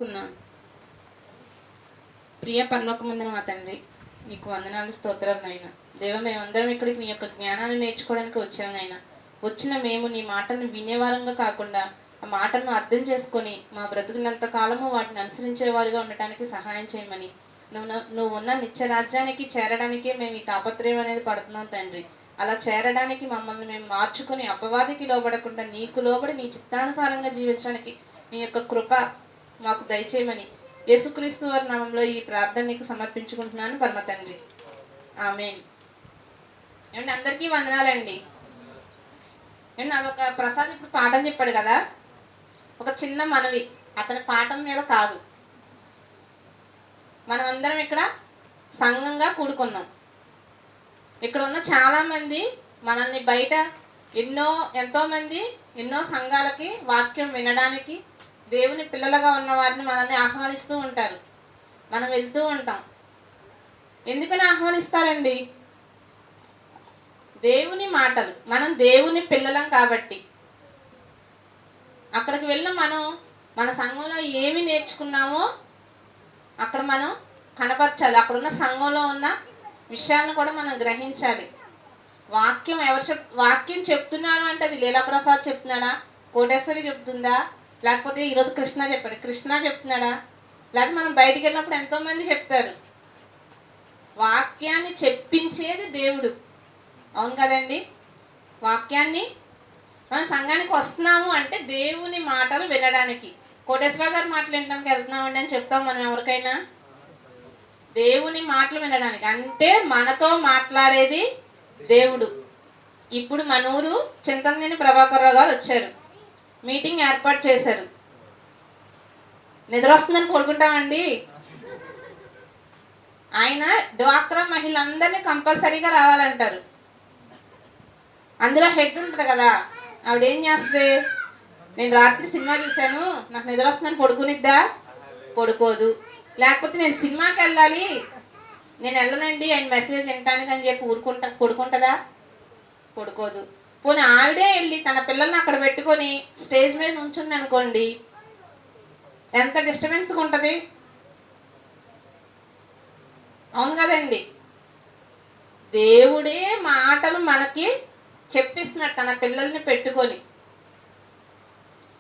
చేసుకున్నాను. ప్రియ పరలోకమందున మా తండ్రి, నీకు వందనాలు, స్తోత్రాలు నాయనా. దేవ, మేమందరం ఇక్కడికి నీ యొక్క జ్ఞానాన్ని నేర్చుకోవడానికి వచ్చాము నాయనా. వచ్చిన మేము నీ మాటలను వినేవారంగా కాకుండా ఆ మాటలను అర్థం చేసుకొని మా బ్రతుకున్నంత కాలము వాటిని అనుసరించేవారుగా ఉండటానికి సహాయం చేయమని, నువ్వు ఉన్న నిత్య రాజ్యానికి చేరడానికే మేము ఈ తాపత్రయం అనేది పడుతున్నాం తండ్రి. అలా చేరడానికి మమ్మల్ని మేము మార్చుకొని అపవాదికి లోబడకుండా నీకు లోబడి నీ చిత్తానుసారంగా జీవించడానికి నీ యొక్క కృప మాకు దయచేయమని యేసుక్రీస్తు వారి నామంలో ఈ ప్రార్థన నీకు సమర్పించుకుంటున్నాను పరమ తండ్రి. ఆమేన్. ఏమండి, అందరికీ వందనాలండి. ఏమండి, అదొక ప్రసాద్ ఇప్పుడు పాఠం చెప్పాడు కదా, ఒక చిన్న మనవి. అతని పాఠం మీద కాదు, మనం అందరం ఇక్కడ సంఘంగా కూడుకున్నాం. ఇక్కడ ఉన్న చాలామంది మనల్ని బయట ఎంతోమంది ఎన్నో సంఘాలకి వాక్యం వినడానికి దేవుని పిల్లలుగా ఉన్న వారిని మనల్ని ఆహ్వానిస్తూ ఉంటారు. మనం వెళ్తూ ఉంటాం. ఎందుకని ఆహ్వానిస్తారండి? దేవుని మాటలు, మనం దేవుని పిల్లలం కాబట్టి. అక్కడికి వెళ్ళిన మనం మన సంఘంలో ఏమి నేర్చుకున్నామో అక్కడ మనం కనపరచాలి. అక్కడున్న సంఘంలో ఉన్న విషయాలను కూడా మనం గ్రహించాలి. వాక్యం చెప్తున్నాను అంటే అది లీలాప్రసాద్ చెప్తున్నాడా, కోటేశ్వరి చెప్తుందా, లేకపోతే ఈరోజు కృష్ణ చెప్పాడు, కృష్ణ చెప్తున్నాడా, లేకపోతే మనం బయటికి వెళ్ళినప్పుడు ఎంతోమంది చెప్తారు. వాక్యాన్ని చెప్పించేది దేవుడు. అవును కదండి? వాక్యాన్ని మన సంఘానికి వస్తున్నాము అంటే దేవుని మాటలు వినడానికి. కోటేశ్వర గారి మాటలు వినడానికి వెళ్తున్నామండి అని చెప్తాం మనం ఎవరికైనా. దేవుని మాటలు వినడానికి అంటే మనతో మాట్లాడేది దేవుడు. ఇప్పుడు మన ఊరు చింతమనేని ప్రభాకర్ రావు గారు వచ్చారు, మీటింగ్ ఏర్పాటు చేశారు. నిద్ర వస్తుందని పడుకుంటామండి. ఆయన డ్వాక్రా మహిళలందరినీ కంపల్సరీగా రావాలంటారు. అందులో హెడ్ ఉంటుంది కదా, ఆవిడేం చేస్తుంది? నేను రాత్రి సినిమా చూశాను, నాకు నిద్ర వస్తుందని పడుకునిద్దా? పడుకోదు. లేకపోతే నేను సినిమాకి వెళ్ళాలి, నేను వెళ్ళనండి ఆయన మెసేజ్ వినటానికి అని చెప్పి పడుకుంటుందా? పడుకోదు. పోనీ ఆవిడే వెళ్ళి తన పిల్లల్ని అక్కడ పెట్టుకొని స్టేజ్ మీద నుంచుంది అనుకోండి, ఎంత డిస్టర్బెన్స్గా ఉంటుంది. అవును కదండి? దేవుడే మాటలు మనకి చెప్పిస్తున్నాడు తన పిల్లల్ని పెట్టుకొని.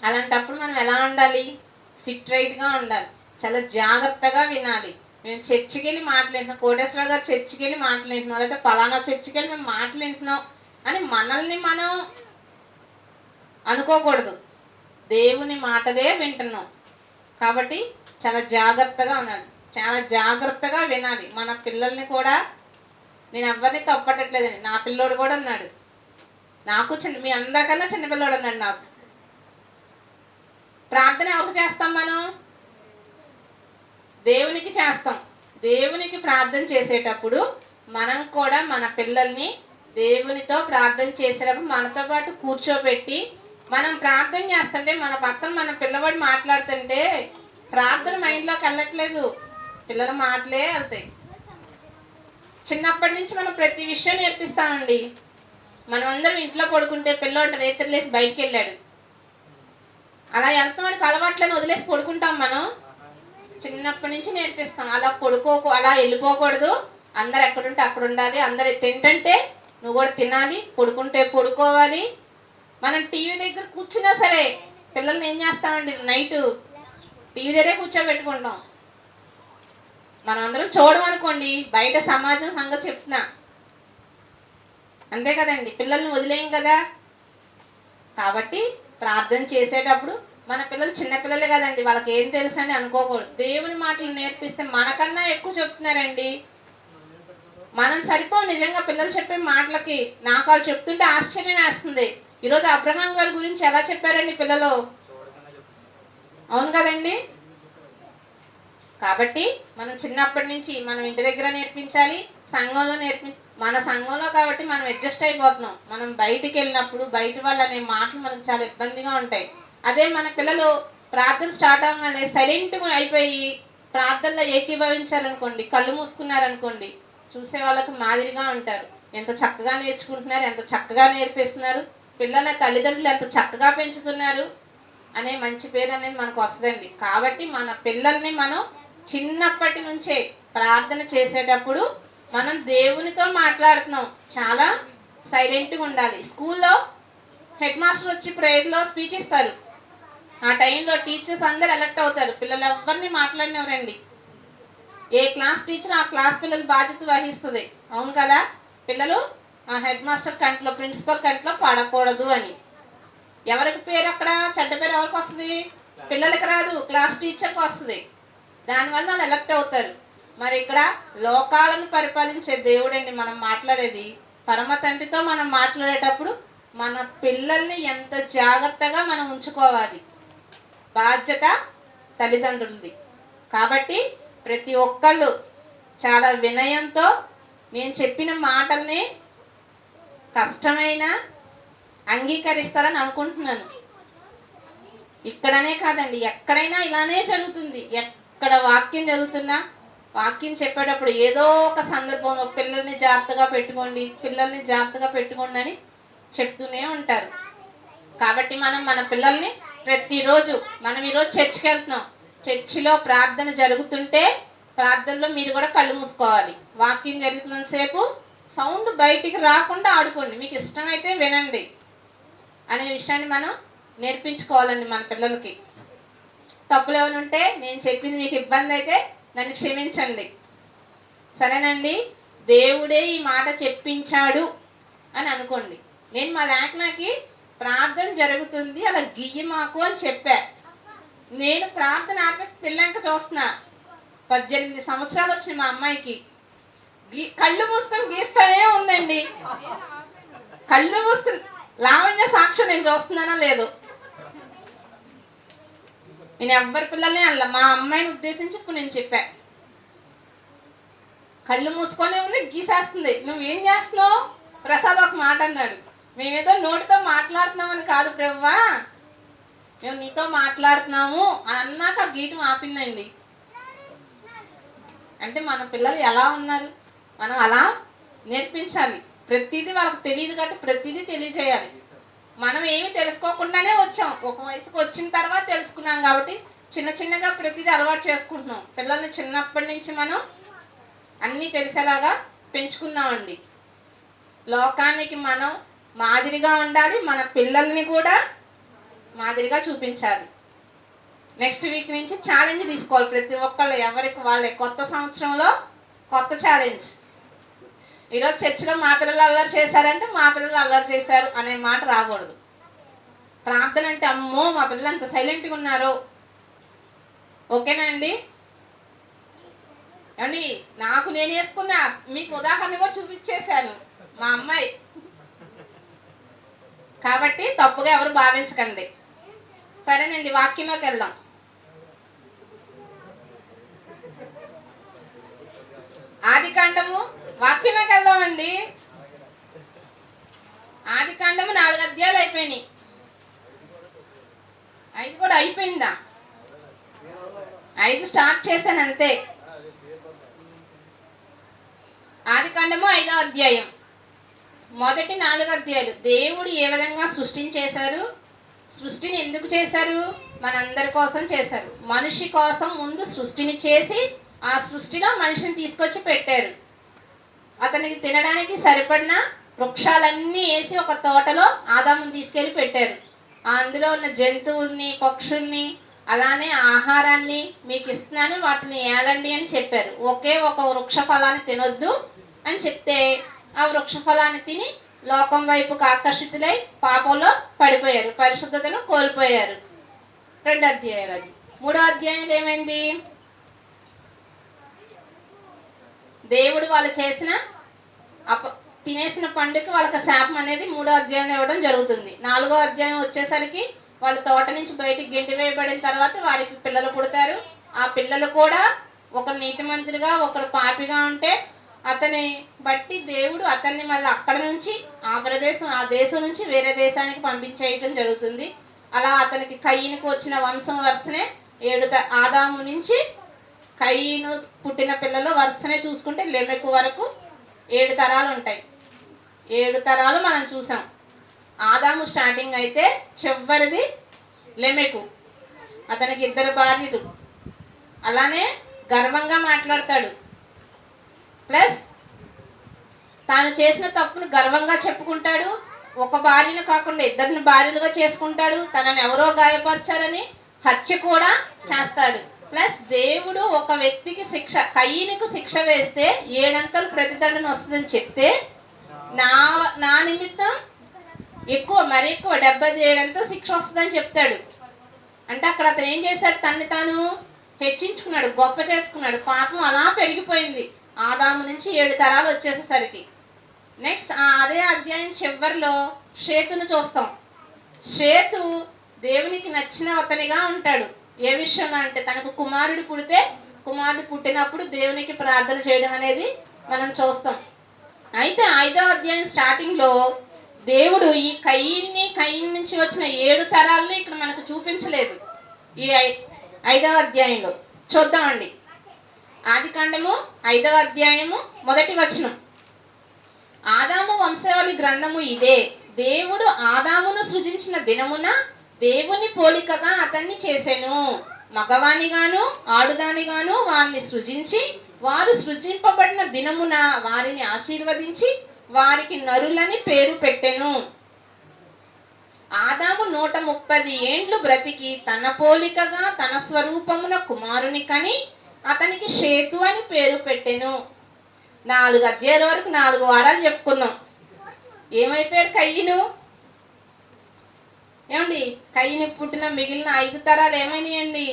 అలాంటప్పుడు మనం ఎలా ఉండాలి? సిట్ రైట్గా ఉండాలి, చాలా జాగ్రత్తగా వినాలి. మేము చర్చికి వెళ్ళి మాట్లాడుతున్నాం, కోటేశ్వర గారు చర్చికి వెళ్ళి మాట్లాడుతున్నాం, లేకపోతే పలానా చర్చికి వెళ్ళి మేము మాట్లాడుతున్నాం అని మనల్ని మనం అనుకోకూడదు. దేవుని మాటలే వింటున్నాం కాబట్టి చాలా జాగ్రత్తగా ఉండాలి, చాలా జాగ్రత్తగా వినాలి. మన పిల్లల్ని కూడా, నేను ఎవరిని తప్పట్టట్లేదండి, నా పిల్లోడు కూడా ఉన్నాడు, నాకు మీ అందరికన్నా చిన్నపిల్లోడు ఉన్నాడు. నాకు ప్రార్థన ఎవరికి చేస్తాం? మనం దేవునికి చేస్తాం. దేవునికి ప్రార్థన చేసేటప్పుడు మనం కూడా మన పిల్లల్ని దేవునితో ప్రార్థన చేసేటప్పుడు మనతో పాటు కూర్చోబెట్టి మనం ప్రార్థన చేస్తుంటే మన పక్కన మన పిల్లవాడు మాట్లాడుతుంటే ప్రార్థన మైండ్లోకి వెళ్ళట్లేదు, పిల్లల మాటలే వెళ్తాయి. చిన్నప్పటి నుంచి మనం ప్రతి విషయం నేర్పిస్తామండి. మనం అందరం ఇంట్లో పడుకుంటే పిల్లోడు రేత్రలేసి బయటికి వెళ్ళాడు, అలా వెళ్తామని అలవాట్లను వదిలేసి పడుకుంటాం. మనం చిన్నప్పటి నుంచి నేర్పిస్తాం, అలా అలా వెళ్ళిపోకూడదు, అందరు ఎక్కడుంటే అక్కడ ఉండాలి, అందరు తింటుంటే నువ్వు కూడా తినాలి, పడుకుంటే పడుకోవాలి. మనం టీవీ దగ్గర కూర్చున్నా సరే పిల్లల్ని ఏం చేస్తామండి, నైట్ టీవీ దగ్గరే కూర్చోబెట్టుకుంటాం. మనం అందరం చూడమనుకోండి, బయట సమాజం సంగతి చెప్తున్నా, అంతే కదండి, పిల్లల్ని వదిలేయం కదా. కాబట్టి ప్రార్థన చేసేటప్పుడు మన పిల్లలు చిన్నపిల్లలే కదండి, వాళ్ళకి ఏం తెలుసు అని అనుకోకూడదు. దేవుని మాటలు నేర్పిస్తే మనకన్నా ఎక్కువ చెప్తున్నారండి. మనం సరిపోం నిజంగా పిల్లలు చెప్పే మాటలకి. నాకు వాళ్ళు చెప్తుంటే ఆశ్చర్యం వేస్తుంది. ఈరోజు అబ్రహాం గారి గురించి ఎలా చెప్పారండి పిల్లలు, అవును కదండి? కాబట్టి మనం చిన్నప్పటి నుంచి మనం ఇంటి దగ్గర నేర్పించాలి, సంఘంలో మన సంఘంలో కాబట్టి మనం అడ్జస్ట్ అయిపోతున్నాం. మనం బయటికి వెళ్ళినప్పుడు బయట వాళ్ళు అనే మాటలు మనకు చాలా ఇబ్బందిగా ఉంటాయి. అదే మన పిల్లలు ప్రార్థన స్టార్ట్ అవ్వగానే సైలెంట్గా అయిపోయి ప్రార్థనలో ఏకీభవించారనుకోండి, కళ్ళు మూసుకున్నారనుకోండి, చూసే వాళ్ళకి మాదిరిగా ఉంటారు. ఎంత చక్కగా నేర్చుకుంటున్నారు, ఎంత చక్కగా నేర్పిస్తున్నారు, పిల్లల తల్లిదండ్రులు ఎంత చక్కగా పెంచుతున్నారు. అనే మంచి పేరు అనేది మనకు వస్తుందండి. కాబట్టి మన పిల్లల్ని మనం చిన్నప్పటి నుంచే ప్రార్థన చేసేటప్పుడు మనం దేవునితో మాట్లాడుతున్నాం, చాలా సైలెంట్గా ఉండాలి. స్కూల్లో హెడ్ మాస్టర్ వచ్చి ప్రేయర్లో స్పీచ్ ఇస్తారు. ఆ టైంలో టీచర్స్ అందరు అలర్ట్ అవుతారు. పిల్లలు ఎవరిని మాట్లాడినవరండి. ఏ క్లాస్ టీచర్ ఆ క్లాస్ పిల్లలు బాధ్యత వహిస్తుంది. అవును కదా? పిల్లలు ఆ హెడ్ మాస్టర్ కంట్లో, ప్రిన్సిపల్ కంట్లో పడకూడదు అని. ఎవరికి పేరు అక్కడ చెడ్డ పేరు ఎవరికి వస్తుంది? పిల్లలకి రాదు, క్లాస్ టీచర్కి వస్తుంది. దానివల్ల వాళ్ళు ఎలక్ట్ అవుతారు. మరి ఇక్కడ లోకాలను పరిపాలించే దేవుడండి మనం మాట్లాడేది. పరమ తండ్రితో మనం మాట్లాడేటప్పుడు మన పిల్లల్ని ఎంత జాగ్రత్తగా మనం ఉంచుకోవాలి, బాధ్యత తల్లిదండ్రులది. కాబట్టి ప్రతి ఒక్కళ్ళు చాలా వినయంతో నేను చెప్పిన మాటల్ని కష్టమైన అంగీకరిస్తారని అనుకుంటున్నాను. ఇక్కడనే కాదండి, ఎక్కడైనా ఇలానే జరుగుతుంది. ఎక్కడ వాక్యం జరుగుతున్నా, వాక్యం చెప్పేటప్పుడు ఏదో ఒక సందర్భంలో పిల్లల్ని జాగ్రత్తగా పెట్టుకోండి, పిల్లల్ని జాగ్రత్తగా పెట్టుకోండి అని చెప్తూనే ఉంటారు. కాబట్టి మనం మన పిల్లల్ని ప్రతిరోజు, మనం ఈరోజు చర్చికి వెళ్తున్నాం, చర్చిలో ప్రార్థన జరుగుతుంటే ప్రార్థనలో మీరు కూడా కళ్ళు మూసుకోవాలి. వాక్యం జరుగుతున్నంతసేపు సౌండ్ బయటికి రాకుండా ఆడుకోండి, మీకు ఇష్టమైతే వినండి అనే విషయాన్ని మనం నేర్పించుకోవాలండి మన పిల్లలకి. తప్పులు ఏమైనా ఉంటే నేను చెప్పింది మీకు ఇబ్బంది అయితే నన్ను క్షమించండి, సరేనండి? దేవుడే ఈ మాట చెప్పించాడు అని అనుకోండి. నేను మా లేఖనాకి ప్రార్థన జరుగుతుంది అలా గియ్యి మాకు అని చెప్పా. నేను ప్రార్థన ఆపేసి పిల్లంక చూస్తున్నా. 18 సంవత్సరాలు వచ్చినాయి మా అమ్మాయికి. కళ్ళు మూసుకొని గీస్తానే ఉందండి. కళ్ళు మూసుకొని లావణ్య సాక్ష్యం నేను చూస్తున్నానో లేదు. నేను ఎవ్వరి పిల్లల్ని అలా మా అమ్మాయిని ఉద్దేశించి ఇప్పుడు నేను చెప్పా. కళ్ళు మూసుకొనే ఉంది, గీసేస్తుంది. నువ్వేం చేస్తున్నావు? ప్రసాద్ ఒక మాట అన్నాడు, మేమేదో నోటితో మాట్లాడుతున్నామని కాదు ప్రభువా, మేము నీతో మాట్లాడుతున్నాము అన్నాక గీతం ఆపిందండి. అంటే మన పిల్లలు ఎలా ఉన్నారు, మనం అలా నేర్పించాలి. ప్రతిదీ వాళ్ళకి తెలియదు కాబట్టి ప్రతిదీ తెలియజేయాలి. మనం ఏమి తెలుసుకోకుండానే వచ్చాం, ఒక వయసుకు వచ్చిన తర్వాత తెలుసుకున్నాం కాబట్టి చిన్న చిన్నగా ప్రతిదీ అలవాటు చేసుకుంటున్నాం. పిల్లల్ని చిన్నప్పటి నుంచి మనం అన్నీ తెలిసేలాగా పెంచుకుందామండి. లోకానికి మనం మాదిరిగా ఉండాలి, మన పిల్లల్ని కూడా మాదిరిగా చూపించాలి. నెక్స్ట్ వీక్ నుంచి ఛాలెంజ్ తీసుకోవాలి ప్రతి ఒక్కళ్ళు, ఎవరికి వాళ్ళే. కొత్త సంవత్సరంలో కొత్త ఛాలెంజ్. ఈరోజు చర్చిలో మా పిల్లలు అల్లరి చేశారంటే మా పిల్లలు అల్లరి చేశారు అనే మాట రాకూడదు. ప్రార్థన అంటే అమ్మో మా పిల్లలు అంత సైలెంట్గా ఉన్నారు, ఓకేనా అండి? అండి నాకు నేను వేసుకున్నా, మీకు ఉదాహరణ కూడా చూపించేశాను మా అమ్మాయి. కాబట్టి తప్పుగా ఎవరు భావించకండి, సరేనండి? వాక్యంలోకి వెళ్దాం. ఆదికాండము వాక్యంలోకి వెళ్దామండి. ఆదికాండము 4 అధ్యాయాలు అయిపోయినాయి. 5 కూడా అయిపోయిందా? 5 స్టార్ట్ చేశాను అంతే. ఆదికాండము 5వ అధ్యాయం, మొదటి 4 అధ్యాయాలు. దేవుడు ఏ విధంగా సృష్టిని చేశారు, సృష్టిని ఎందుకు చేశారు? మనందరి కోసం చేశారు. మనిషి కోసం ముందు సృష్టిని చేసి ఆ సృష్టిలో మనిషిని తీసుకొచ్చి పెట్టారు. అతనికి తినడానికి సరిపడిన వృక్షాలన్నీ వేసి ఒక తోటలో ఆదాముని తీసుకెళ్ళి పెట్టారు. అందులో ఉన్న జంతువుల్ని, పక్షుల్ని, అలానే ఆహారాన్ని మీకు ఇస్తున్నాను, వాటిని ఏలండి అని చెప్పారు. ఒకే ఒక వృక్ష ఫలాన్ని తినొద్దు అని చెప్తే ఆ వృక్ష ఫలాన్ని తిని లోకం వైపుకు ఆకర్షితులై పాపంలో పడిపోయారు, పరిశుద్ధతను కోల్పోయారు. 2 అధ్యాయాలు. అది 3వ అధ్యాయంలో ఏమైంది? దేవుడు వాళ్ళు చేసిన తినేసిన పండుగ వాళ్ళకి శాపం అనేది 3వ అధ్యాయంలో ఇవ్వడం జరుగుతుంది. 4వ అధ్యాయం వచ్చేసరికి వాళ్ళు తోట నుంచి బయటికి గెంటి వేయబడిన తర్వాత వారికి పిల్లలు పుడతారు. ఆ పిల్లలు కూడా ఒకరు నీతిమంతులుగా ఒకరు పాపిగా ఉంటే అతని బట్టి దేవుడు అతన్ని మళ్ళీ అక్కడ నుంచి ఆ దేశం నుంచి వేరే దేశానికి పంపించేయడం జరుగుతుంది. అలా అతనికి కయ్యనుకు వచ్చిన వంశం వరుసనే 7 ఆదాము నుంచి కయ్యను పుట్టిన పిల్లలు వరుసనే చూసుకుంటే లెమెకు వరకు 7 తరాలు ఉంటాయి. 7 తరాలు మనం చూసాం. ఆదాము స్టార్టింగ్ అయితే చివరిది లెమెకు. అతనికి 2 భార్యలు. అలానే గర్వంగా మాట్లాడతాడు. ప్లస్ తాను చేసిన తప్పును గర్వంగా చెప్పుకుంటాడు. ఒక భార్యను కాకుండా 2 భార్యలుగా చేసుకుంటాడు. తనని ఎవరో గాయపరిచారని హత్య కూడా చేస్తాడు. ప్లస్ దేవుడు ఒక వ్యక్తికి శిక్ష, కయీనుకు శిక్ష వేస్తే 7 అంతలు ప్రతిదండన వస్తుందని చెప్తే నా నిమిత్తం మరీ ఎక్కువ 77 అంతలు శిక్ష వస్తుందని చెప్తాడు. అంటే అక్కడ అతను ఏం చేశాడు? తన్ని తాను హెచ్చించుకున్నాడు, గొప్ప చేసుకున్నాడు. పాపం అలా పెరిగిపోయింది ఆదాము నుంచి 7 తరాలు వచ్చేసేసరికి. నెక్స్ట్ అదే అధ్యాయం చివరిలో షేతును చూస్తాం. షేతు దేవునికి నచ్చిన అతనిగా ఉంటాడు. ఏ విషయంలో అంటే తనకు కుమారుడు పుట్టినప్పుడు దేవునికి ప్రార్థన చేయడం అనేది మనం చూస్తాం. అయితే 5వ అధ్యాయం స్టార్టింగ్లో దేవుడు ఈ కయీన్ నుంచి వచ్చిన 7 తరాలను ఇక్కడ మనకు చూపించలేదు. ఈ 5వ అధ్యాయంలో చూద్దామండి. ఆదికాండము 5వ అధ్యాయము 1వ వచనం. ఆదాము వంశావళి గ్రంథము ఇదే. దేవుడు ఆదామును సృజించిన దినమున దేవుని పోలికగా అతన్ని చేసెను. మగవానిగాను ఆడుదానిగాను వారిని సృజించి, వారు సృజింపబడిన దినమున వారిని ఆశీర్వదించి వారికి నరులని పేరు పెట్టెను. ఆదాము 130 ఏండ్లు బ్రతికి తన పోలికగా తన స్వరూపమున కుమారుని కని అతనికి షేతు అని పేరు పెట్టెను. 4 అధ్యాయాల వరకు 4 వారాలు చెప్పుకున్నాం. ఏమైపోయాడు కయ్యను? ఏమండి, కయ్యని పుట్టిన మిగిలిన 5 తరాలు ఏమైనాయండి?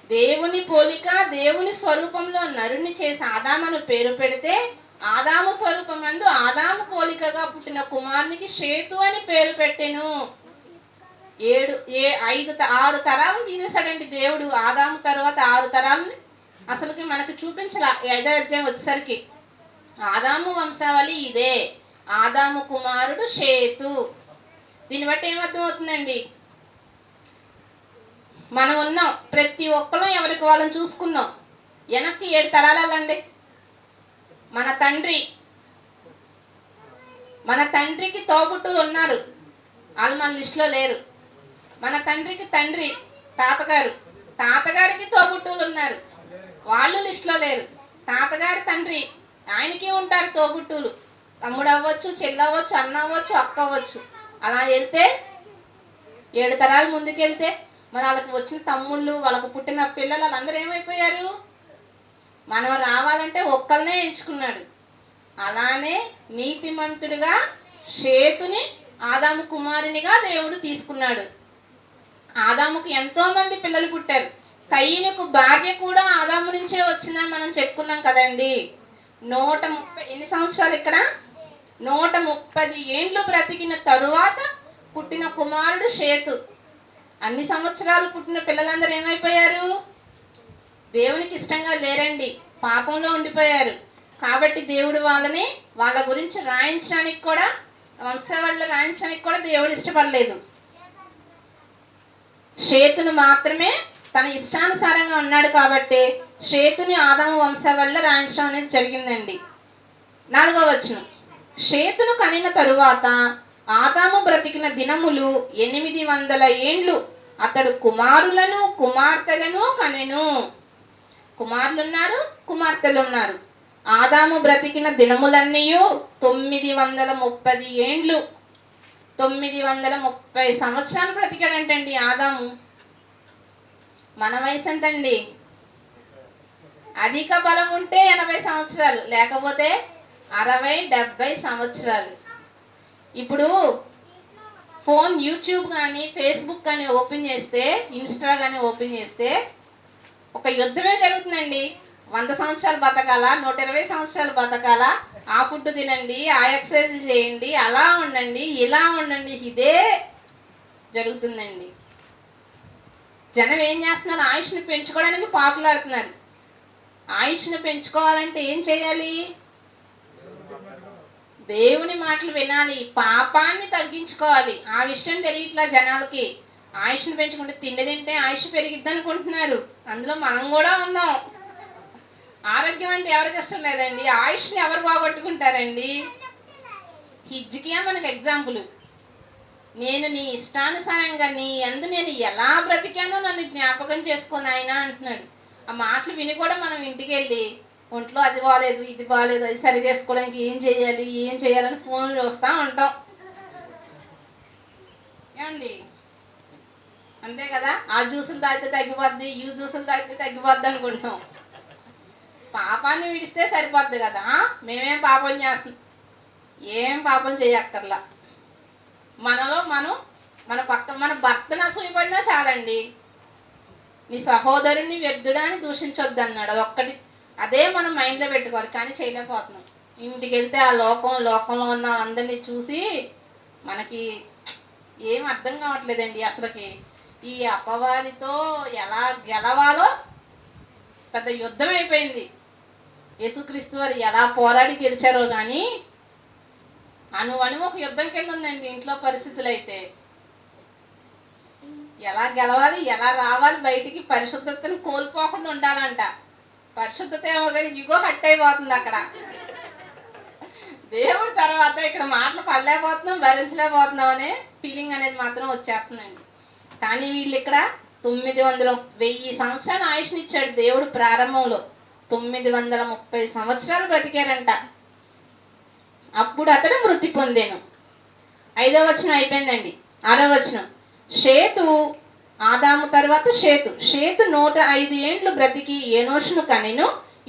దేవుని పోలిక, దేవుని స్వరూపంలో నరుని చేసి ఆదామును పేరు పెడితే, ఆదాము స్వరూపమందు ఆదాము పోలికగా పుట్టిన కుమారునికి షేతు అని పేరు పెట్టెను. 6 తరాలను తీసేశాడండి దేవుడు. ఆదాము తర్వాత 6 తరాలని అసలుకి మనకు చూపించాల. 5వ అధ్యాయం వచ్చేసరికి ఆదాము వంశావళి ఇదే. ఆదాము కుమారుడు షేతు. దీన్ని బట్టి ఏమర్థం అవుతుందండి? మనం ఉన్నాం, ప్రతి ఒక్కరూ ఎవరికి వాళ్ళని చూసుకుందాం. వెనక్కి 7 తరాలండి. మన తండ్రికి తోబుట్టులు ఉన్నారు, వాళ్ళు మన లిస్టులో లేరు. మన తండ్రికి తండ్రి తాతగారికి తోబుట్టులు ఉన్నారు, వాళ్ళు లిస్టులో లేరు. తాతగారి తండ్రి ఆయనకి ఉంటారు తోబుట్టులు, తమ్ముడు అవ్వచ్చు, చెల్లవ్వచ్చు, అన్న అవ్వచ్చు, అక్క అవ్వచ్చు. అలా వెళ్తే 7 తరాలు ముందుకెళ్తే మరి వాళ్ళకి వచ్చిన తమ్ముళ్ళు, వాళ్ళకు పుట్టిన పిల్లలు వాళ్ళందరూ ఏమైపోయారు? మనం రావాలంటే ఒక్కరినే ఎంచుకున్నాడు. అలానే నీతిమంతుడిగా షేతుని ఆదాము కుమారునిగా దేవుడు తీసుకున్నాడు. ఆదాముకు ఎంతో మంది పిల్లలు పుట్టారు. కయీనుకు భార్య కూడా ఆదాము నుంచే వచ్చిందని మనం చెప్పుకున్నాం కదండి. 130 ఎన్ని సంవత్సరాలు ఇక్కడ? 130 ఏండ్లు బ్రతికిన తరువాత పుట్టిన కుమారుడు షేతు. అన్ని సంవత్సరాలు పుట్టిన పిల్లలందరూ ఏమైపోయారు? దేవునికి ఇష్టంగా లేరండి, పాపంలో ఉండిపోయారు. కాబట్టి దేవుడు వాళ్ళ గురించి రాయించడానికి కూడా, వంశావళిలో రాయించడానికి కూడా దేవుడు ఇష్టపడలేదు. షేతును మాత్రమే తన ఇష్టానుసారంగా ఉన్నాడు కాబట్టి షేతుని ఆదాము వంశావళిలో రాయించడం అనేది జరిగిందండి. 4వ వచనం. షేతును కనిన తరువాత ఆదాము బ్రతికిన దినములు 800 ఏండ్లు. అతడు కుమారులను కుమార్తెలను కనెను. కుమారులున్నారు, కుమార్తెలున్నారు. ఆదాము బ్రతికిన దినములన్నీ 930 ఏండ్లు. 930 సంవత్సరాలు బ్రతికాడంటండి ఆదాము. మన వయసు ఎంతండి? అధిక బలం ఉంటే 80 సంవత్సరాలు, లేకపోతే 60-70 సంవత్సరాలు. ఇప్పుడు ఫోన్, యూట్యూబ్ కానీ ఫేస్బుక్ కానీ ఓపెన్ చేస్తే, ఇన్స్టా కానీ ఓపెన్ చేస్తే ఒక యుద్ధమే జరుగుతుందండి. 100 సంవత్సరాలు బతకాలా, 120 సంవత్సరాలు బతకాలా, ఆ ఫుడ్ తినండి, ఆ ఎక్సర్సైజ్ చేయండి, అలా ఉండండి, ఇలా ఉండండి, ఇదే జరుగుతుందండి. జనం ఏం చేస్తున్నారు? ఆయుష్ని పెంచుకోవడానికి పాకులాడుతున్నారు. ఆయుష్ని పెంచుకోవాలంటే ఏం చేయాలి? దేవుని మాటలు వినాలి, పాపాన్ని తగ్గించుకోవాలి. ఆ విషయం తెలియట్లా జనాలకి. ఆయుష్ని పెంచుకుంటే తింటే ఆయుష్ పెరిగిద్ది అనుకుంటున్నారు. అందులో మనం కూడా ఉన్నాం. ఆరోగ్యం అంటే ఎవరికి ఇష్టం లేదండి. ఆయుష్ని ఎవరు బాగొట్టుకుంటారండి? హిజ్కియా మనకు ఎగ్జాంపుల్. నేను నీ ఇష్టానుసారంగా నీ యందు నేను ఎలా బ్రతికానో నన్ను జ్ఞాపకం చేసుకొని ఆయన అంటున్నాడు. ఆ మాటలు విని కూడా మనం ఇంటికి వెళ్ళి ఒంట్లో అది బాగాలేదు ఇది బాగాలేదు అది సరి చేసుకోవడానికి ఏం చేయాలని ఫోన్లు చూస్తూ ఉంటాం. ఏమండి? అంతే కదా. ఆ జ్యూసులు తాగితే తగ్గిపోద్ది, ఈ జ్యూసులు తాగితే తగ్గిపోద్ది అనుకుంటాం. పాపాన్ని విడిస్తే సరిపోద్ది కదా. మేమేం పాపం చేస్తున్నాం? ఏం పాపం చేయక్కర్లా. మనలో మనం మన భర్తను అసూయపడినా చాలండి. నీ సహోదరుని వ్యర్థుడా అని దూషించొద్దు అన్నాడు. అదొక్కటి, అదే మనం మైండ్లో పెట్టుకోవాలి. కానీ చేయలేకపోతున్నాం. ఇంటికి వెళ్తే ఆ లోకంలో ఉన్న అందరినీ చూసి మనకి ఏం అర్థం కావట్లేదండి. అసలుకి ఈ అపవాదితో ఎలా గెలవాలో పెద్ద యుద్ధం అయిపోయింది. యేసుక్రీస్తు వారు ఎలా పోరాడి గెలిచారో కానీ అణువణువు ఒక యుద్ధం కింద ఉందండి ఇంట్లో పరిస్థితులు. అయితే ఎలా గెలవాలి, ఎలా రావాలి బయటికి, పరిశుద్ధతను కోల్పోకుండా ఉండాలంట. పరిశుద్ధత ఏమో కానీ ఇగో హట్ అయిపోతుంది అక్కడ. దేవుడి తర్వాత ఇక్కడ మాటలు పడలేకపోతున్నాం, భరించలేకపోతున్నాం అనే ఫీలింగ్ అనేది మాత్రం వచ్చేస్తుందండి. కానీ వీళ్ళు ఇక్కడ 1000 సంవత్సరాలు ఆయుష్నిచ్చాడు దేవుడు. ప్రారంభంలో 930 సంవత్సరాలు బ్రతికారంట. అప్పుడు అతడు మృతి పొందాను. 5వ వచనం అయిపోయిందండి. 6వ వచనం, షేతు ఆదాము తర్వాత షేతు 105 ఏండ్లు బ్రతికి ఏనోషును కనెను.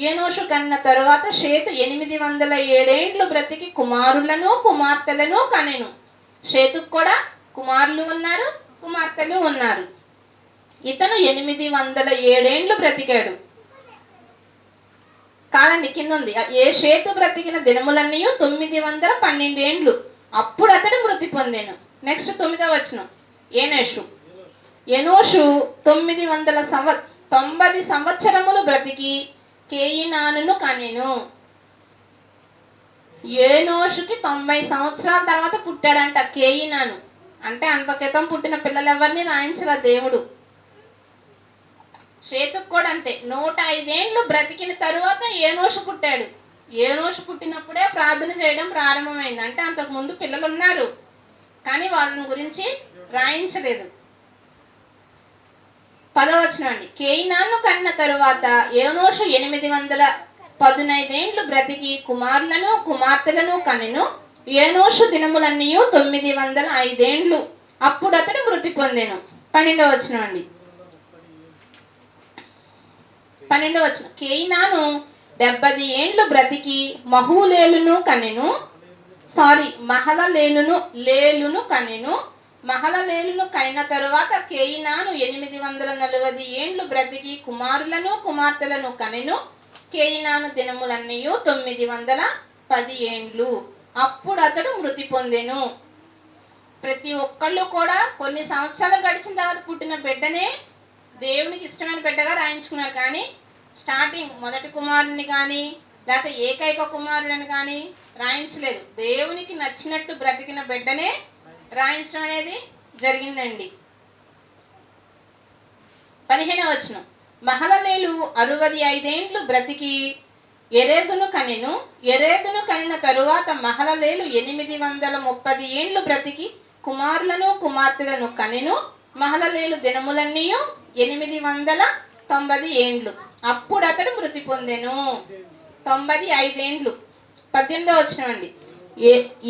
ఏనోషు కన్న తరువాత షేతు 807 ఏండ్లు బ్రతికి కుమారులను కుమార్తెలను కనెను. షేతుకు కూడా కుమారులు ఉన్నారు, కుమార్తెలు ఉన్నారు. ఇతను 807 ఏండ్లు బ్రతికాడు. కాదండి, కింద ఉంది. ఏ షేతు బ్రతికిన దినములన్నీ 912 ఏండ్లు. అప్పుడు అతడు మృతి పొందాను. నెక్స్ట్ 9వ వచనం, ఎనోషు 990 సంవత్సరములు బ్రతికి కేయినానును కనెను. ఏనోషుకి 90 సంవత్సరాల తర్వాత పుట్టాడంట కేయినాను. అంటే అంత క్రితం పుట్టిన పిల్లలు ఎవరిని రాయించరా దేవుడు. షేతుకు కూడా అంతే. 105 ఏండ్లు బ్రతికిన తరువాత ఏనోషు పుట్టాడు. ఏనోషు పుట్టినప్పుడే ప్రార్థన చేయడం ప్రారంభమైంది. అంటే అంతకు ముందు పిల్లలు ఉన్నారు కానీ వాళ్ళని గురించి రాయించలేదు. 10వ వచనం అండి, కేయినాను కన్న తరువాత ఏనోషు 815 ఏండ్లు బ్రతికి కుమారులను కుమార్తెలను కనెను. ఏనోషు దినములన్నీ 905 ఏండ్లు. అప్పుడు అతడు మృతి పొందెను. 12వ వచనం అండి. 12వ వచనం, కేయినాను 70 ఏండ్లు బ్రతికి మహలలేలును కనెను. మహలలేలును కనిన తరువాత కేయినాను 840 ఏండ్లు బ్రతికి కుమారులను కుమార్తెలను కనెను. కేయినాను దినములన్నీ 910 ఏండ్లు. అప్పుడు అతడు మృతి పొందెను. ప్రతి ఒక్కళ్ళు కూడా కొన్ని సంవత్సరాలు గడిచిన తర్వాత పుట్టిన బిడ్డనే దేవునికి ఇష్టమైన బిడ్డగా రాయించుకున్నారు. కానీ స్టార్టింగ్ మొదటి కుమారుని కానీ లేకపోతే ఏకైక కుమారులను కానీ రాయించలేదు. దేవునికి నచ్చినట్టు బ్రతికిన బిడ్డనే రాయించడం అనేది జరిగిందండి. 15వ వచనం, మహలలేలు 65 ఏండ్లు బ్రతికి ఎరేదును కనెను. ఎరేదును కనిన తరువాత మహలలేలు 830 ఏండ్లు బ్రతికి కుమారులను కుమార్తెలను కనెను. మహలలేలు దినములన్నీ 890 ఏండ్లు. అప్పుడు అతడు మృతి పొందెను. 95 ఏండ్లు. 18వ వచనం అండి,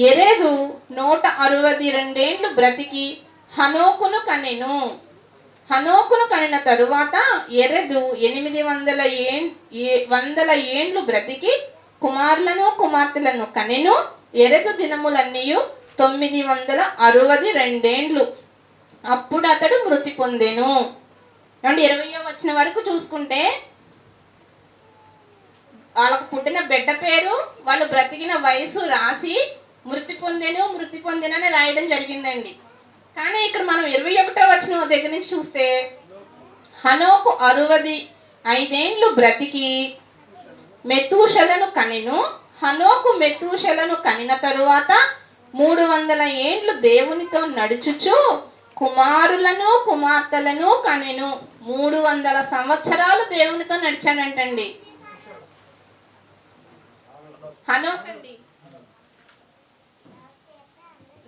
ఎరేదు 162 ఏండ్లు బ్రతికి హనోకును కనెను. హనోకును కనిన తరువాత ఎరెదు 800 ఏండ్లు బ్రతికి కుమారులను కుమార్తెలను కనెను. ఎరెదు దినములన్నీ 962 ఏండ్లు. అప్పుడు అతడు మృతి పొందెను. 20వ వచనం వరకు చూసుకుంటే వాళ్ళకు పుట్టిన బిడ్డ పేరు, వాళ్ళు బ్రతికిన వయసు రాసి మృతి పొందెనని రాయడం జరిగిందండి. కానీ ఇక్కడ మనం 21వ వచనం దగ్గర నుంచి చూస్తే హనోకు 65 ఏండ్లు బ్రతికి మెతూషలను కనెను. హనోకు మెతూషలను కనిన తరువాత 300 ఏండ్లు దేవునితో నడుచుచు కుమారులను కుమార్తెలను కనెను. 300 సంవత్సరాలు దేవునితో నడిచాడంటండి హనోక్ అండి.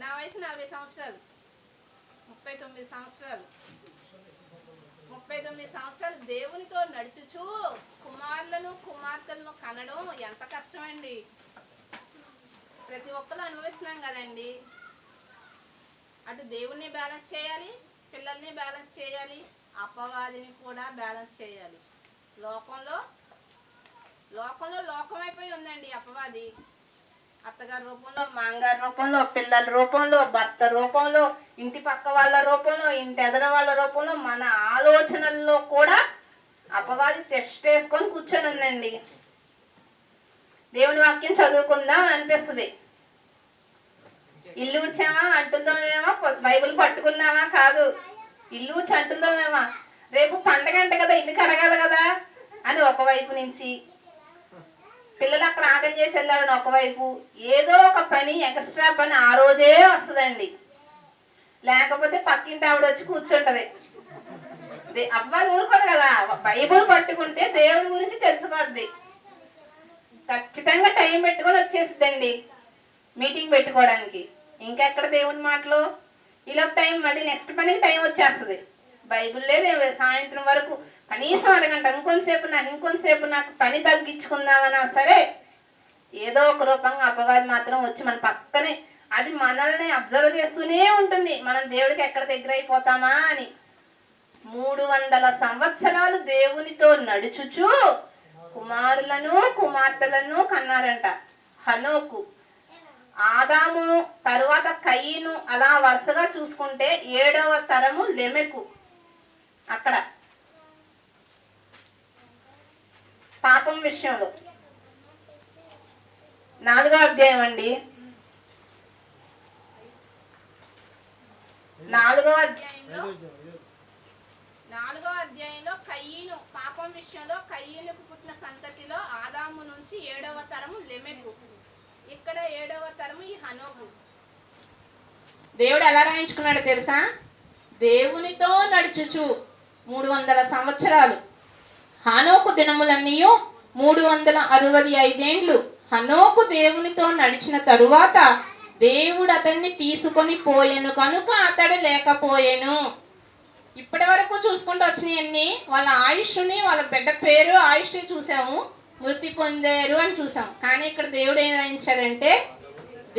నా వయసు 40 సంవత్సరాలు. 39 సంవత్సరాలు దేవునితో నడుచుచు కుమారులను కుమార్తెలను కనడం ఎంత కష్టమండి. ప్రతి ఒక్కరు అనుభవిస్తున్నాం కదండి. అటు దేవుణ్ణి బ్యాలెన్స్ చేయాలి, పిల్లల్ని బ్యాలెన్స్ చేయాలి, అపవాదిని కూడా బ్యాలెన్స్ చేయాలి. లోకంలో లోకమైపోయి ఉందండి అపవాది. అత్తగారి రూపంలో, మాంగారి రూపంలో, పిల్లల రూపంలో, భర్త రూపంలో, ఇంటి పక్క వాళ్ళ రూపంలో, ఇంటి ఎదర వాళ్ళ రూపంలో, మన ఆలోచనల్లో కూడా అపవాది టెస్ట్ వేసుకొని కూర్చొని ఉందండి. దేవుని వాక్యం చదువుకుందాం అనిపిస్తుంది. ఇల్లు ఊడ్చామా, అంటుందామేమో, బైబిల్ పట్టుకున్నామా, కాదు ఇల్లు ఊడ్చి అంటుందామేమా, రేపు పండగ అంట కదా ఇల్లు కడగాలి కదా అని ఒకవైపు నుంచి, పిల్లలు అక్కడ ఆగం చేసి వెళ్ళాలని ఒకవైపు, ఏదో ఒక పని ఎక్స్ట్రా పని ఆ రోజే వస్తుందండి. లేకపోతే పక్కింటి ఆవిడ వచ్చి కూర్చుంటది. అబ్బాయి ఊరుకోడు కదా, బైబుల్ పట్టుకుంటే దేవుడి గురించి తెలుసుకోద్ది. ఖచ్చితంగా టైం పెట్టుకొని వచ్చేసిద్దండి మీటింగ్ పెట్టుకోవడానికి. ఇంకెక్కడ దేవుని మాటలు, ఇలా టైం మళ్ళీ నెక్స్ట్ పనికి టైం వచ్చేస్తుంది. బైబుల్ లేదు సాయంత్రం వరకు కనీసం అరగంట ఇంకొంతసేపు నాకు పని తగ్గించుకుందామన్నా సరే ఏదో ఒక రూపంగా అపవాది మాత్రం వచ్చి మన పక్కనే, అది మనల్ని అబ్జర్వ్ చేస్తూనే ఉంటుంది, మనం దేవుడికి ఎక్కడ దగ్గర అయిపోతామా అని. 300 సంవత్సరాలు దేవునితో నడుచుచు కుమారులను కుమార్తెలను కన్నారంట. హనోకు, ఆదాము, తరువాత కయీను, అలా వరుసగా చూసుకుంటే 7వ తరము లెమెకు. అక్కడ పాపం విషయంలో 4వ అధ్యాయం అండి. 4వ అధ్యాయంలో కయీను పాపం విషయంలో కయీనుకు పుట్టిన సంతతిలో ఆదాము నుంచి 7వ తరము లెమెకు. ఇక్కడ 7వ తరము ఈ హనోకు. దేవుడు ఎలా రాయించుకున్నాడు తెలుసా? దేవునితో నడుచుచు 300 సంవత్సరాలు. హనోకు దినములన్నీ 365 ఏండ్లు. హనోకు దేవునితో నడిచిన తరువాత దేవుడు అతన్ని తీసుకొని పోయెను కనుక అతడు లేకపోయెను. ఇప్పటి వరకు చూసుకుంటూ వచ్చినాయన్ని వాళ్ళ ఆయుష్ని, వాళ్ళ బిడ్డ పేరు, ఆయుష్ చూసాము, మృతి పొందారు అని చూసాం. కానీ ఇక్కడ దేవుడు ఏం రాయించాడంటే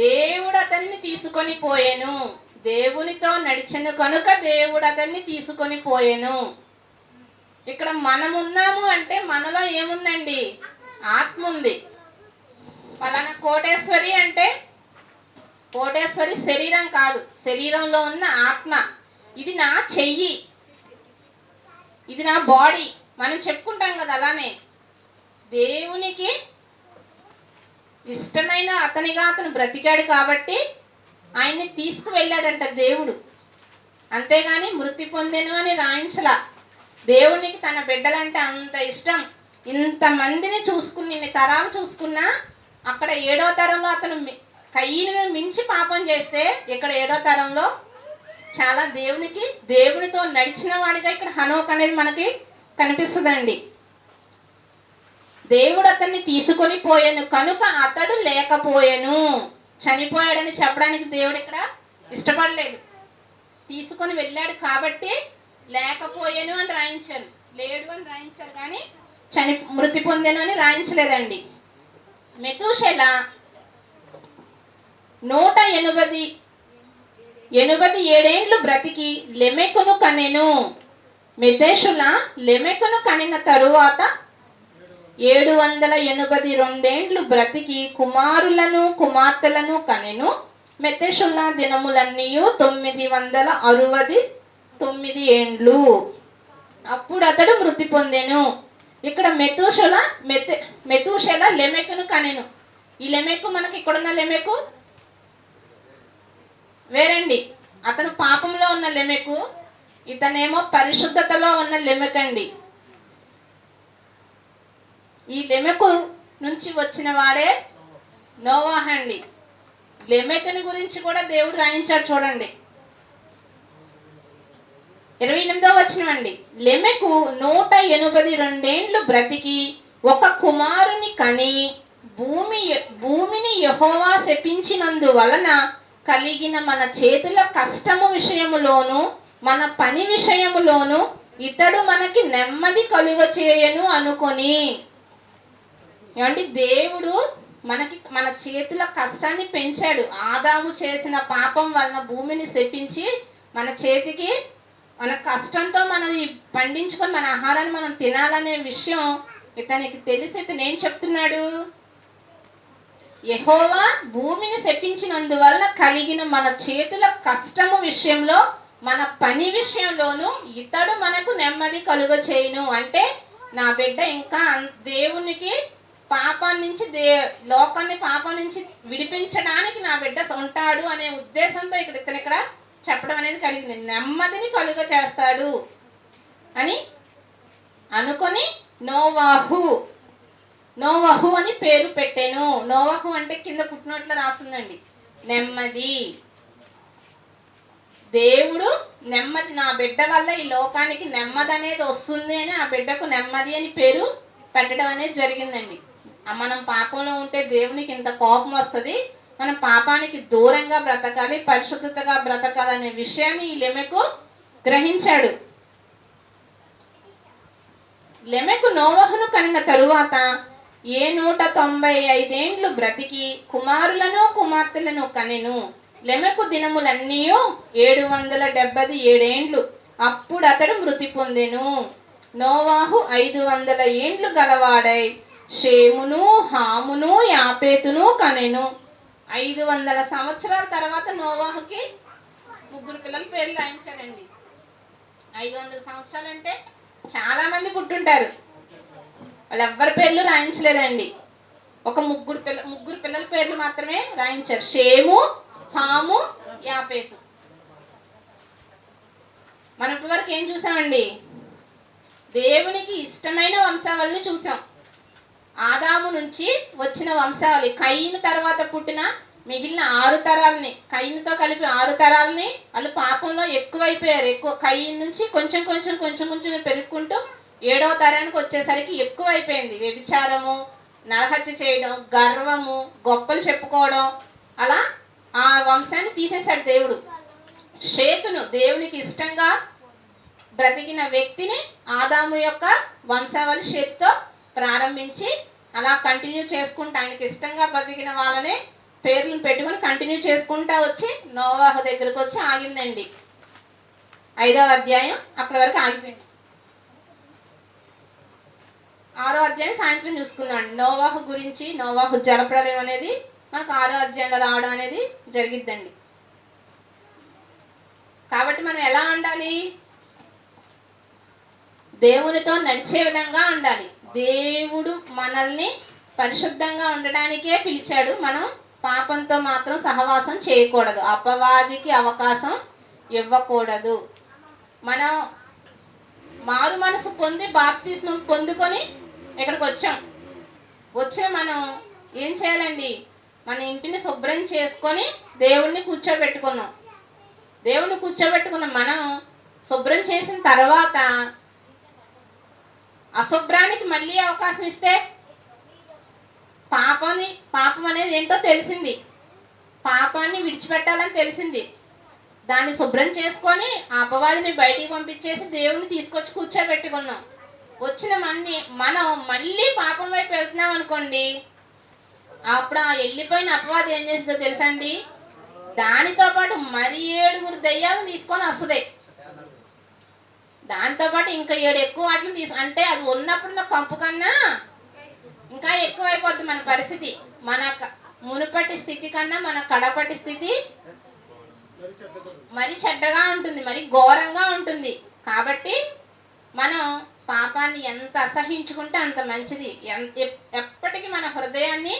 దేవుడు అతన్ని తీసుకొని పోయెను. దేవునితో నడిచెను కనుక దేవుడు అతన్ని తీసుకొని పోయెను. ఇక్కడ మనం ఉన్నాము అంటే మనలో ఏముందండి? ఆత్మ ఉంది. పలానా కోటేశ్వరి అంటే కోటేశ్వరి శరీరం కాదు, శరీరంలో ఉన్న ఆత్మ. ఇది నా చెయ్యి, ఇది నా బాడీ మనం చెప్పుకుంటాం కదా. అలానే దేవునికి ఇష్టమైన అతనిగా అతను బ్రతికాడు కాబట్టి ఆయన్ని తీసుకువెళ్ళాడంట దేవుడు. అంతేగాని మృతి పొందెను అని రాయించలా. దేవునికి తన బిడ్డలంటే అంత ఇష్టం. ఇంతమందిని చూసుకుని, ఇన్ని తరాలు చూసుకున్నా అక్కడ 7వ తరంలో అతను కయీనును మించి పాపం చేస్తే, ఇక్కడ 7వ తరంలో చాలా దేవునితో నడిచిన వాడిగా ఇక్కడ హనోక్ అనేది మనకి కనిపిస్తుందండి. దేవుడు అతన్ని తీసుకొని పోయాను కనుక అతడు లేకపోయాను. చనిపోయాడని చెప్పడానికి దేవుడు ఇక్కడ ఇష్టపడలేదు. తీసుకొని వెళ్ళాడు కాబట్టి లేకపోయాను అని రాయించారు, లేడు అని రాయించారు, కానీ మృతి పొందాను అని రాయించలేదండి. మెతూషెల 187 ఏండ్లు బ్రతికి లెమెకును కనెను. మెతేషుల లెమెకును కనిన తరువాత 782 ఏండ్లు బ్రతికి కుమారులను కుమార్తెలను కనెను. మెతేషుల దినములన్నీ 969 ఏండ్లు. అప్పుడు అతడు మృతి పొందెను. ఇక్కడ మెతూషెల లెమెకును కనెను. ఈ లెమెకు మనకి ఇక్కడున్న లెమెకు వేరండి. అతను పాపంలో ఉన్న లెమెకు, ఇతనేమో పరిశుద్ధతలో ఉన్న లెమెకండి. ఈ లెమెకు నుంచి వచ్చిన వాడే నోవాహ్ అండి. లెమెకుని గురించి కూడా దేవుడు రాయించాడు చూడండి. 28వ వచనం అండి. లెమెకు 182 ఏండ్లు బ్రతికి ఒక కుమారుని కని భూమిని యెహోవా శపించినందు వలన కలిగిన మన చేతుల కష్టము విషయములోను మన పని విషయములోను ఇతడు మనకి నెమ్మది కలుగ చేయను అనుకొని. ఏమంటే దేవుడు మన చేతుల కష్టాన్ని పెంచాడు. ఆదాము చేసిన పాపం వలన భూమిని శపించి మన చేతికి మన కష్టంతో మనం పండించుకొని మన ఆహారాన్ని మనం తినాలనే విషయం ఇతనికి తెలిసి ఇతను ఏం చెప్తున్నాడు? యెహోవా భూమిని శపించినందువలన కలిగిన మన చేతుల కష్టము విషయంలో మన పని విషయంలోనూ ఇతడు మనకు నెమ్మది కలుగ చేయును. అంటే నా బిడ్డ ఇంకా దేవునికి పాపం నుంచి లోకాన్ని పాపం నుంచి విడిపించడానికి నా బిడ్డ ఉంటాడు అనే ఉద్దేశంతో ఇతను ఇక్కడ చెప్పడం అనేది కలిగింది. నెమ్మదిని కలుగ చేస్తాడు అని అనుకొని నోవహు అని పేరు పెట్టాను. నోవహు అంటే కింద పుట్టినట్లు రాస్తుందండి, నెమ్మది. దేవుడు నెమ్మది, నా బిడ్డ వల్ల ఈ లోకానికి నెమ్మది అనేది వస్తుంది అని ఆ బిడ్డకు నెమ్మది అని పేరు పెట్టడం అనేది జరిగిందండి. మనం పాపంలో ఉంటే దేవునికి ఇంత కోపం వస్తుంది, మనం పాపానికి దూరంగా బ్రతకాలి, పరిశుద్ధతగా బ్రతకాలి అనే విషయాన్ని ఈ లెమెకు గ్రహించాడు. లెమెకు నోవహును కనిన తరువాత 195 ఏండ్లు బ్రతికి కుమారులను కుమార్తెలను కనెను. లెమెకు దినములన్నీ 777 ఏండ్లు. అప్పుడు అతడు మృతి పొందెను. నోవాహు 500 ఏండ్లు గలవాడై షేమును హామును యాపేతును కనెను. 500 సంవత్సరాల తర్వాత నోవాహుకి 3 పిల్లల పేర్లు రాయించాడండి. 500 సంవత్సరాలు అంటే చాలా మంది పుట్టుంటారు, వాళ్ళు ఎవ్వరి పేర్లు రాయించలేదండి. ఒక ముగ్గురు పిల్లల పేర్లు మాత్రమే రాయించారు, షేము హాము యాపేతు. మనం ఇప్పటివరకు ఏం చూసామండి? దేవునికి ఇష్టమైన వంశావళిని చూసాం. ఆదాము నుంచి వచ్చిన వంశావళి, కయీను తర్వాత పుట్టిన మిగిలిన 6 తరాలని, కయీనుతో కలిపి 6 తరాలని వాళ్ళు పాపంలో ఎక్కువైపోయారు. కయీను నుంచి కొంచెం పెరుగుకుంటూ 7వ తరానికి వచ్చేసరికి ఎక్కువైపోయింది. వ్యభిచారము, నరహత్య చేయడం, గర్వము, గొప్పలు చెప్పుకోవడం, అలా ఆ వంశాన్ని తీసేశాడు దేవుడు. షేతును, దేవునికి ఇష్టంగా బ్రతికిన వ్యక్తిని ఆదాము యొక్క వంశావళి షేతుతో ప్రారంభించి అలా కంటిన్యూ చేసుకుంటూ ఆయనకి ఇష్టంగా బ్రతికిన వాళ్ళనే పేర్లను పెట్టుకుని కంటిన్యూ చేసుకుంటా వచ్చి నోవాహు దగ్గరకు వచ్చి ఆగిందండి. 5వ అధ్యాయం అక్కడి వరకు ఆగిపోయింది. 6వ అధ్యాయం సాయంత్రం చూసుకున్నాం. నోవాహు గురించి, నోవాహు జలప్రళయం అనేది మనకు 6వ అధ్యాయంలో రావడం అనేది జరిగిద్దండి. కాబట్టి మనం ఎలా ఉండాలి? దేవునితో నడిచే విధంగా ఉండాలి. దేవుడు మనల్ని పరిశుద్ధంగా ఉండడానికే పిలిచాడు. మనం పాపంతో మాత్రం సహవాసం చేయకూడదు, అపవాదికి అవకాశం ఇవ్వకూడదు. మనం మారు మనసు పొంది బాప్తిస్మం పొందుకొని ఇక్కడికి వచ్చిన మనం ఏం చేయాలండి? మన ఇంటిని శుభ్రం చేసుకొని దేవుణ్ణి కూర్చోబెట్టుకున్నాం. మనం శుభ్రం చేసిన తర్వాత అశుభ్రానికి మళ్ళీ అవకాశం ఇస్తే పాపం అనేది ఏంటో తెలిసింది, పాపాన్ని విడిచిపెట్టాలని తెలిసింది. దాన్ని శుభ్రం చేసుకొని ఆ అపవాదిని బయటికి పంపించేసి దేవుణ్ణి తీసుకొచ్చి కూర్చోబెట్టుకున్నాం. వచ్చిన మనం మళ్ళీ పాపం వైపు వెళ్తున్నాం అనుకోండి, అప్పుడు ఆ వెళ్ళిపోయిన అపవాది ఏం చేస్తుందో తెలుసా అండి? దానితో పాటు మరి 7 దెయ్యాలను తీసుకొని వస్తుంది. దాంతోపాటు ఇంకా 7 ఎక్కువ వాటిని అంటే అది ఉన్నప్పుడున్న కంపు కన్నా ఇంకా ఎక్కువ అయిపోద్ది మన పరిస్థితి. మన మునుపటి స్థితి కన్నా మన కడపటి స్థితి మరి చెడ్డగా ఉంటుంది, మరి ఘోరంగా ఉంటుంది. కాబట్టి మనం పాపాన్ని ఎంత అసహించుకుంటే అంత మంచిది. ఎప్పటికీ మన హృదయాన్ని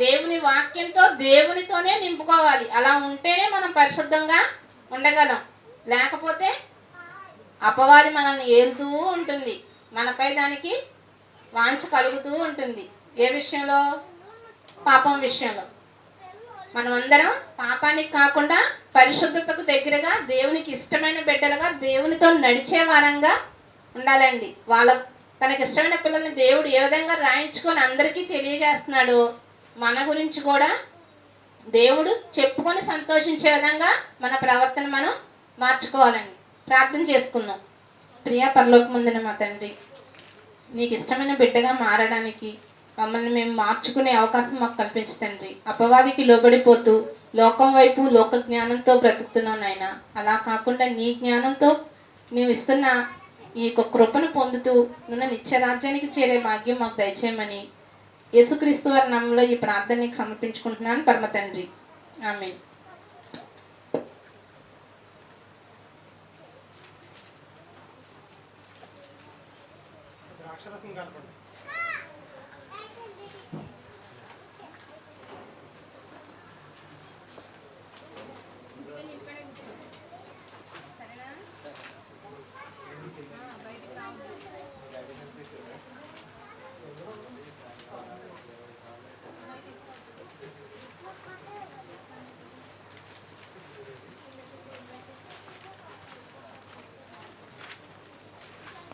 దేవుని వాక్యంతో, దేవునితోనే నింపుకోవాలి. అలా ఉంటేనే మనం పరిశుద్ధంగా ఉండగలం. లేకపోతే అపవాది మనల్ని ఏలుతూ ఉంటుంది, మనపై దానికి వాంఛ కలుగుతూ ఉంటుంది. ఏ విషయంలో? పాపం విషయంలో. మనమందరం పాపానికి కాకుండా పరిశుద్ధతకు దగ్గరగా, దేవునికి ఇష్టమైన బిడ్డలుగా, దేవునితో నడిచే వారంగా ఉండాలండి. తనకి ఇష్టమైన పిల్లల్ని దేవుడు ఏ విధంగా రాయించుకొని అందరికీ తెలియజేస్తున్నాడు, మన గురించి కూడా దేవుడు చెప్పుకొని సంతోషించే విధంగా మన ప్రవర్తన మనం మార్చుకోవాలండి. ప్రార్థన చేసుకుందాం. ప్రియా పరలోకమందున మా తండ్రి, నీకు ఇష్టమైన బిడ్డగా మారడానికి మమ్మల్ని మేము మార్చుకునే అవకాశం మాకు కల్పించు తండ్రి. అపవాదికి లోబడిపోతూ లోకం వైపు లోక జ్ఞానంతో బ్రతుకుతున్నాం నాయన. అలా కాకుండా నీ జ్ఞానంతో నీవు ఇస్తున్న ఈ యొక్క కృపను పొందుతూ నున్న నిత్యరాజ్యానికి చేరే భాగ్యం మాకు దయచేయమని యేసుక్రీస్తు వారి నామములో ఈ ప్రార్థనకి సమర్పించుకుంటున్నాను పరమ తండ్రి. ఆమేన్. సరేనా?